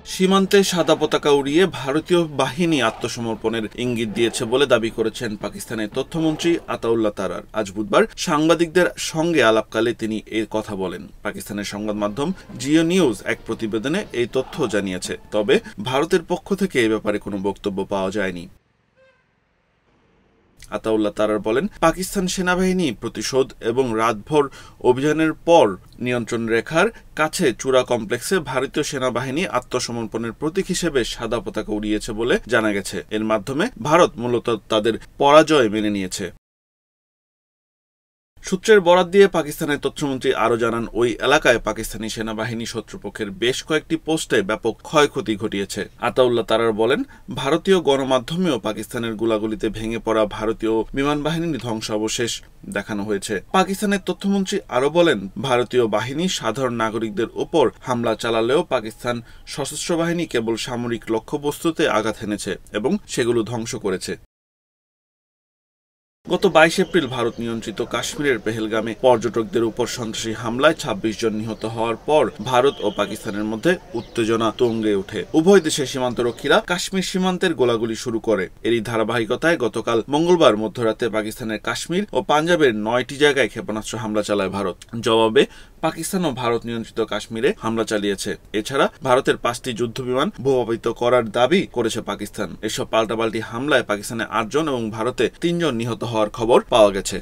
সীমান্তে সাদা পতাকা উড়িয়ে ভারতীয় বাহিনী আত্মসমর্পণের ইঙ্গিত দিয়েছে বলে দাবি করেছেন পাকিস্তানের তথ্যমন্ত্রী আতাউল্লাহ তারার। আজ বুধবার সাংবাদিকদের সঙ্গে আলাপকালে তিনি এই কথা বলেন। পাকিস্তানের সংবাদ মাধ্যম জিও নিউজ এক প্রতিবেদনে এই তথ্য জানিয়েছে। তবে ভারতের পক্ষ থেকে এ ব্যাপারে কোনো বক্তব্য পাওয়া যায়নি। আতাউল্লাহ তারার বলেন, পাকিস্তান সেনাবাহিনী প্রতিশোধ এবং রাতভর অভিযানের পর নিয়ন্ত্রণ রেখার কাছে চূড়া কমপ্লেক্সে ভারতীয় সেনাবাহিনী আত্মসমর্পণের প্রতীক হিসেবে সাদা পতাকা উড়িয়েছে বলে জানা গেছে। এর মাধ্যমে ভারত মূলত তাদের পরাজয় মেনে নিয়েছে। সূত্রের বরাত দিয়ে পাকিস্তানের তথ্যমন্ত্রী আরও জানান, ওই এলাকায় পাকিস্তানি সেনাবাহিনী শত্রুপক্ষের বেশ কয়েকটি পোস্টে ব্যাপক ক্ষয়ক্ষতি ঘটিয়েছে। আতাউল্লাহ তারার বলেন, ভারতীয় গণমাধ্যমেও পাকিস্তানের গোলাগুলিতে ভেঙে পড়া ভারতীয় বিমান বাহিনীর ধ্বংসাবশেষ দেখানো হয়েছে। পাকিস্তানের তথ্যমন্ত্রী আরও বলেন, ভারতীয় বাহিনী সাধারণ নাগরিকদের উপর হামলা চালালেও পাকিস্তান সশস্ত্র বাহিনী কেবল সামরিক লক্ষ্যবস্তুতে আঘাত হেনেছে এবং সেগুলো ধ্বংস করেছে। গত 22 এপ্রিল ভারত নিয়ন্ত্রিত কাশ্মীরের পেহেলগামে পর্যটকদের উপর সন্ত্রাসী হামলায় 26 জন নিহত হওয়ার পর ভারত ও পাকিস্তানের মধ্যে উত্তেজনা তুঙ্গে ওঠে। উভয় দেশের সীমান্তরক্ষীরা কাশ্মীর সীমান্তের গোলাগুলি শুরু করে। এরই ধারাবাহিকতায় গতকাল মঙ্গলবার মধ্যরাতে পাকিস্তানের কাশ্মীর ও পাঞ্জাবের 9টি জায়গায় ক্ষেপণাস্ত্র হামলা চালায় ভারত। জবাবে পাকিস্তান ও ভারত নিয়ন্ত্রিত কাশ্মীরে হামলা চালিয়েছে। এছাড়া ভারতের 5টি যুদ্ধবিমান ভূপাতিত করার দাবি করেছে পাকিস্তান। এসব পাল্টাপাল্টি হামলায় পাকিস্তানে 8 জন এবং ভারতে 3 জন নিহত হওয়ার খবর পাওয়া গেছে।